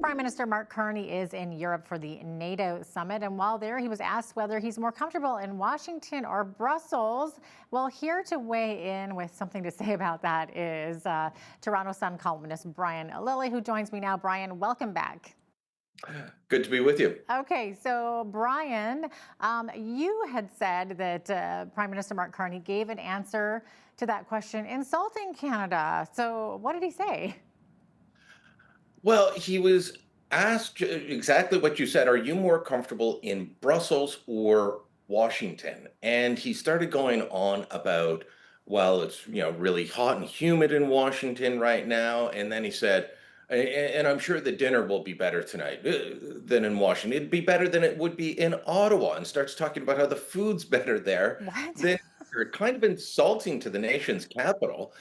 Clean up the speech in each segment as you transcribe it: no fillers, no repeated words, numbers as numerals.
Prime Minister Mark Carney is in Europe for the NATO summit. And while there, he was asked whether he's more comfortable in Washington or Brussels. Well, here to weigh in with something to say about that is Toronto Sun columnist Brian Lilley, who joins me now. Brian, welcome back. Good to be with you. Okay, so Brian, you had said that Prime Minister Mark Carney gave an answer to that question insulting Canada. So what did he say? Well, he was asked exactly what you said. Are you more comfortable in Brussels or Washington? And he started going on about, well, it's really hot and humid in Washington right now. And then he said, and I'm sure the dinner will be better tonight than in Washington. It'd be better than it would be in Ottawa, and starts talking about how the food's better there What? than here. Kind of insulting to the nation's capital.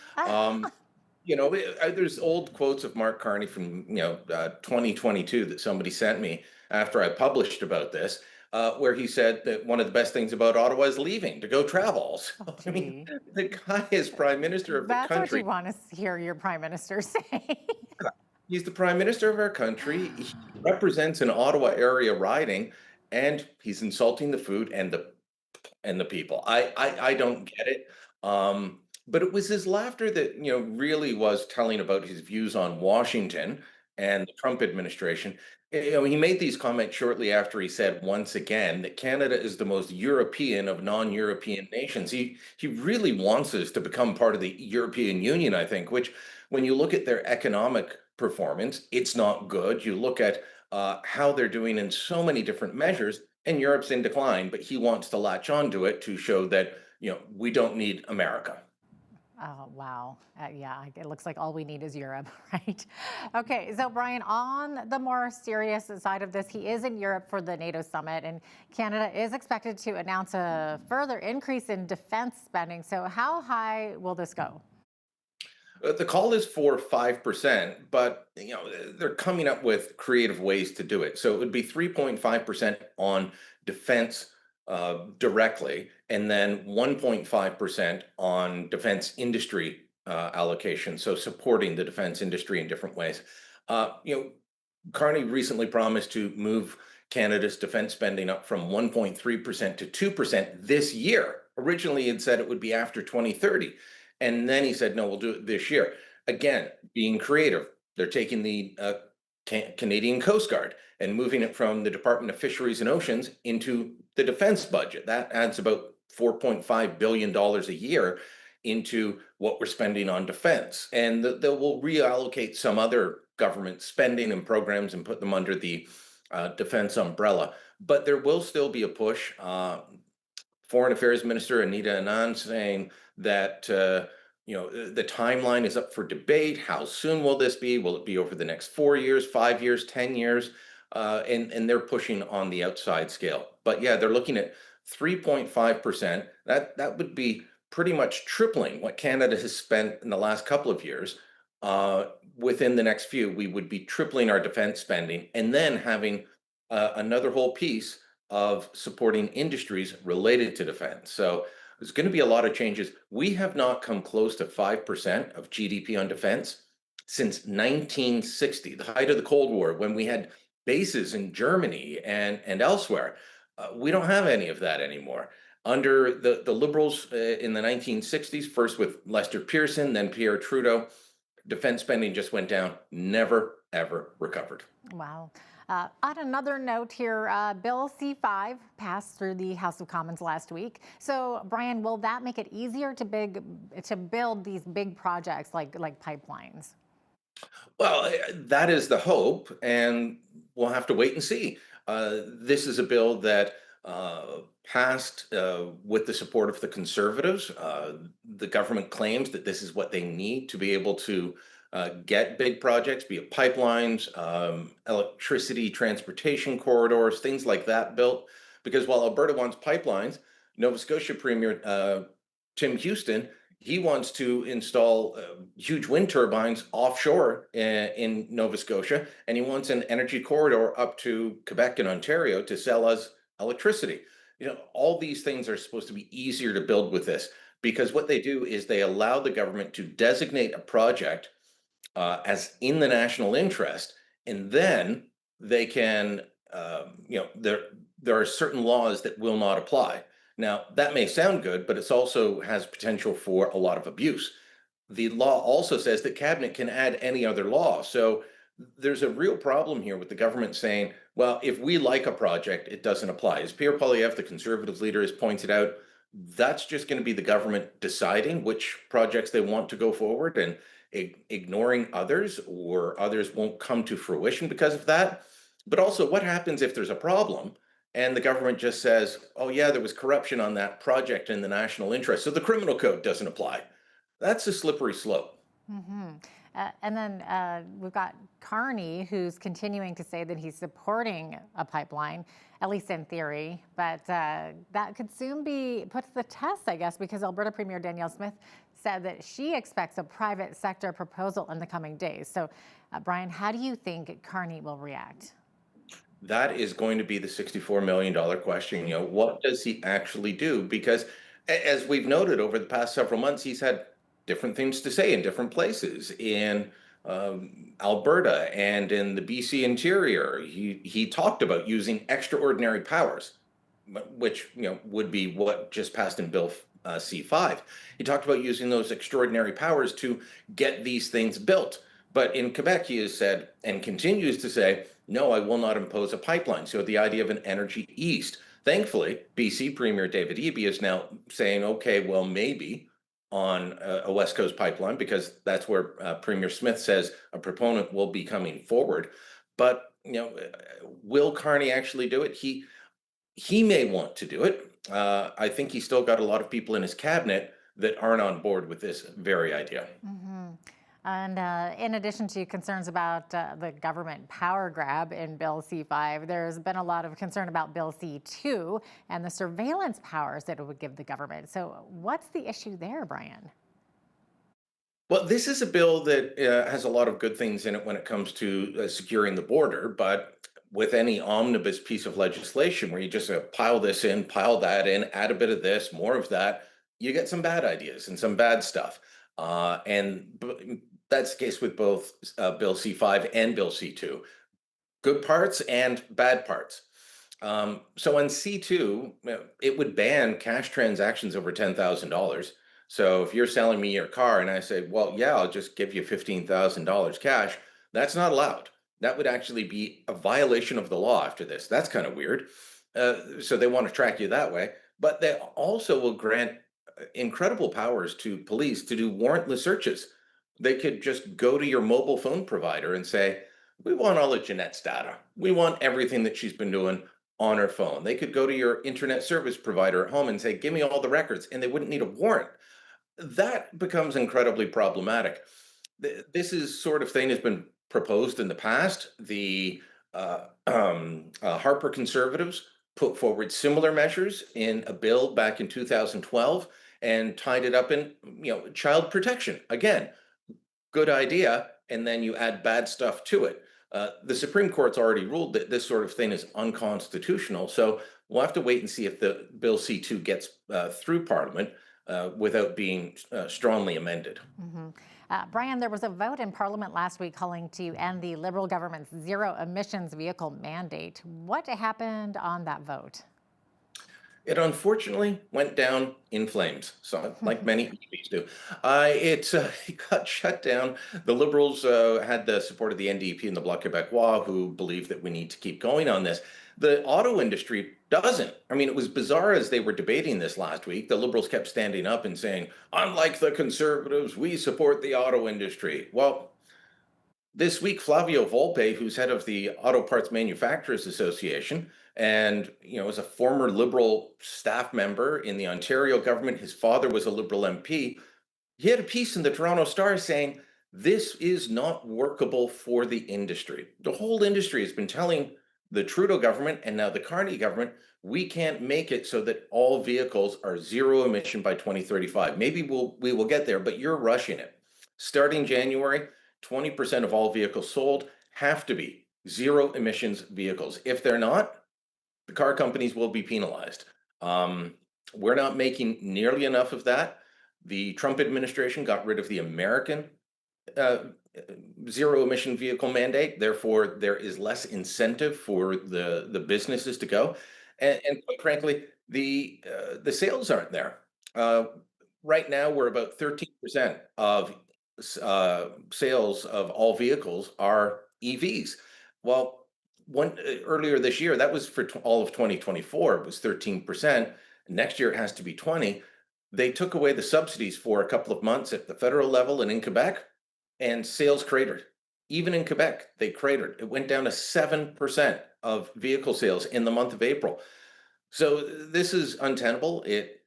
There's old quotes of Mark Carney from 2022 that somebody sent me after I published about this, where he said that one of the best things about Ottawa is leaving to go travel. Oh, So I mean, gee. the guy is prime minister of the That's what you country. want to hear your prime minister say. He's the prime minister of our country. He represents an Ottawa area riding, and he's insulting the food and the people. I don't get it. But it was his laughter that really was telling about his views on Washington and the Trump administration. He made these comments shortly after he said once again that Canada is the most European of non-European nations. He really wants us to become part of the European Union, I think, which when you look at their economic performance, it's not good. You look at how they're doing in so many different measures, and Europe's in decline, but he wants to latch onto it to show that, we don't need America. Oh, wow. Yeah, it looks like all we need is Europe, right? Okay, so Brian, on the more serious side of this, he is in Europe for the NATO summit, and Canada is expected to announce a further increase in defense spending. So, how high will this go? The call is for 5%, but they're coming up with creative ways to do it. So it would be 3.5% on defense directly, and then 1.5% on defense industry allocation. So supporting the defense industry in different ways. Uh, you know, Carney recently promised to move Canada's defense spending up from 1.3% to 2% this year. Originally, he had said it would be after 2030. And then he said, no, we'll do it this year. Again, being creative. They're taking the Canadian Coast Guard and moving it from the Department of Fisheries and Oceans into the defense budget. That adds about $4.5 billion a year into what we're spending on defense. And they will reallocate some other government spending and programs and put them under the defense umbrella. But there will still be a push. Foreign Affairs Minister Anita Anand saying that the timeline is up for debate. How soon will this be? Will it be over the next 4 years, 5 years, 10 years? And they're pushing on the outside scale. But yeah, they're looking at 3.5%. That would be pretty much tripling what Canada has spent in the last couple of years. Within the next few, we would be tripling our defense spending and then having another whole piece of supporting industries related to defense. So there's going to be a lot of changes. We have not come close to 5% of GDP on defense since 1960, the height of the Cold War, when we had bases in Germany and elsewhere. We don't have any of that anymore. Under the Liberals in the 1960s, first with Lester Pearson, then Pierre Trudeau, defense spending just went down, never, ever recovered. Wow. On another note here, Bill C5 passed through the House of Commons last week. So, Brian, will that make it easier to build these big projects like pipelines? Well, that is the hope, and we'll have to wait and see. This is a bill that passed with the support of the Conservatives. The government claims that this is what they need to be able to get big projects, be it pipelines, electricity, transportation corridors, things like that built. Because while Alberta wants pipelines, Nova Scotia Premier Tim Houston, he wants to install huge wind turbines offshore in Nova Scotia, and he wants an energy corridor up to Quebec and Ontario to sell us electricity. All these things are supposed to be easier to build with this because what they do is they allow the government to designate a project as in the national interest, and then they can, there are certain laws that will not apply. Now, that may sound good, but it's also has potential for a lot of abuse. The law also says that cabinet can add any other law. So there's a real problem here with the government saying, well, if we like a project, it doesn't apply. As Pierre Poilievre, the Conservative leader, has pointed out, that's just going to be the government deciding which projects they want to go forward and ignoring others, or others won't come to fruition because of that. But also, what happens if there's a problem and the government just says, oh, yeah, there was corruption on that project in the national interest, so the criminal code doesn't apply? That's a slippery slope. Hmm. And then we've got Carney, who's continuing to say that he's supporting a pipeline, at least in theory. But that could soon be put to the test, I guess, because Alberta Premier Danielle Smith said that she expects a private sector proposal in the coming days. So, Brian, how do you think Carney will react? That is going to be the $64 million question. What does he actually do? Because as we've noted over the past several months, he's had different things to say in different places in Alberta and in the BC interior. He talked about using extraordinary powers, which would be what just passed in Bill C5. He talked about using those extraordinary powers to get these things built. But in Quebec, he has said and continues to say, no, I will not impose a pipeline. So the idea of an energy east. Thankfully, BC Premier David Eby is now saying, okay, well, maybe on a West Coast pipeline, because that's where Premier Smith says a proponent will be coming forward. But will Carney actually do it? He may want to do it. I think he's still got a lot of people in his cabinet that aren't on board with this very idea. Hmm. And in addition to concerns about the government power grab in Bill C5, there's been a lot of concern about Bill C2 and the surveillance powers that it would give the government. So, what's the issue there, Brian? Well, this is a bill that has a lot of good things in it when it comes to securing the border, but with any omnibus piece of legislation where you just pile this in, pile that in, add a bit of this, more of that, you get some bad ideas and some bad stuff. That's the case with both Bill C5 and Bill C2. Good parts and bad parts. So on C2, it would ban cash transactions over $10,000. So if you're selling me your car and I say, well, yeah, I'll just give you $15,000 cash, that's not allowed. That would actually be a violation of the law after this. That's kind of weird. So they want to track you that way. But they also will grant incredible powers to police to do warrantless searches. They could just go to your mobile phone provider and say, we want all of Jeanette's data. We want everything that she's been doing on her phone. They could go to your internet service provider at home and say, give me all the records, and they wouldn't need a warrant. That becomes incredibly problematic. This is sort of thing has been proposed in the past. The Harper Conservatives put forward similar measures in a bill back in 2012 and tied it up in child protection. Again, good idea, and then you add bad stuff to it. The Supreme Court's already ruled that this sort of thing is unconstitutional. So we'll have to wait and see if the Bill C2 gets through Parliament without being strongly amended. Hmm. Brian, there was a vote in Parliament last week calling to end the Liberal government's zero emissions vehicle mandate. What happened on that vote? It unfortunately went down in flames, so like many EVs do. It got shut down. The Liberals had the support of the NDP and the Bloc Québécois, who believe that we need to keep going on this. The auto industry doesn't. I mean, it was bizarre as they were debating this last week. The Liberals kept standing up and saying, unlike the Conservatives, we support the auto industry. Well, this week, Flavio Volpe, who's head of the Auto Parts Manufacturers Association, and is a former Liberal staff member in the Ontario government. His father was a Liberal MP. He had a piece in the Toronto Star saying this is not workable for the industry. The whole industry has been telling the Trudeau government and now the Carney government, we can't make it so that all vehicles are zero emission by 2035. Maybe we will get there, but you're rushing it. Starting January, 20% of all vehicles sold have to be zero emissions vehicles. If they're not, the car companies will be penalized. We're not making nearly enough of that. The Trump administration got rid of the American uh, zero emission vehicle mandate. Therefore, there is less incentive for the businesses to go, and quite frankly, the sales aren't there. Uh, right now, we're about 13% of sales of all vehicles are EVs. Well, earlier this year, that was for all of 2024. It was 13%. Next year, it has to be 20. They took away the subsidies for a couple of months at the federal level and in Quebec, and sales cratered. Even in Quebec, they cratered. It went down to 7% of vehicle sales in the month of April. So this is untenable.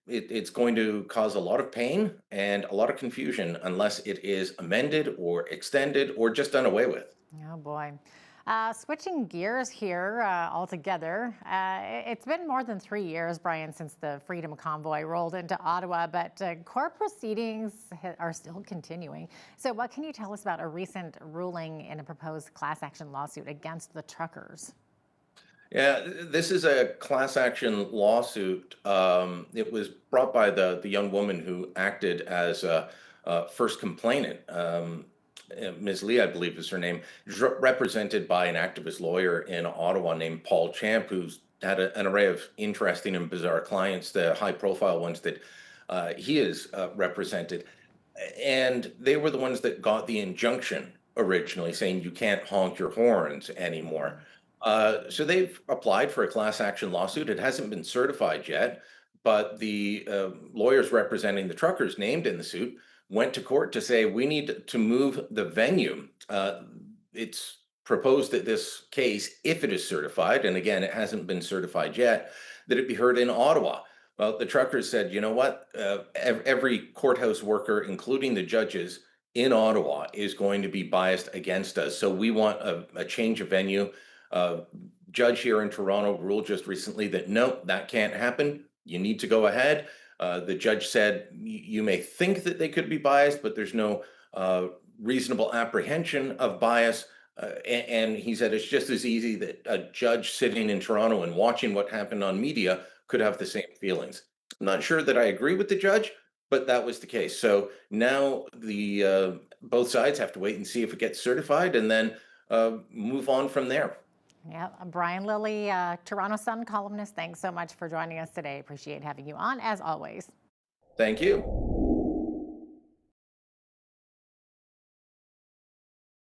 It's going to cause a lot of pain and a lot of confusion unless it is amended or extended or just done away with. Oh boy. Switching gears here altogether, it's been more than 3 years, Brian, since the Freedom Convoy rolled into Ottawa, but court proceedings are still continuing. So, what can you tell us about a recent ruling in a proposed class action lawsuit against the truckers? Yeah, this is a class action lawsuit. It was brought by the young woman who acted as a first complainant. Ms. Lee, I believe is her name, is represented by an activist lawyer in Ottawa named Paul Champ, who's had an array of interesting and bizarre clients, the high profile ones that he has represented. And they were the ones that got the injunction originally saying you can't honk your horns anymore. So they've applied for a class action lawsuit. It hasn't been certified yet, but the lawyers representing the truckers named in the suit went to court to say we need to move the venue. It's proposed that this case, if it is certified, and again, it hasn't been certified yet, that it be heard in Ottawa. Well, the truckers said, you know what? Every courthouse worker, including the judges in Ottawa, is going to be biased against us. So we want a change of venue. Judge here in Toronto ruled just recently that no, that can't happen. You need to go ahead. The judge said you may think that they could be biased, but there's no reasonable apprehension of bias. And he said it's just as easy that a judge sitting in Toronto and watching what happened on media could have the same feelings. I'm not sure that I agree with the judge, but that was the case. So now the both sides have to wait and see if it gets certified, and then move on from there. Yeah, Brian Lilley, Toronto Sun columnist, thanks so much for joining us today. Appreciate having you on as always. Thank you.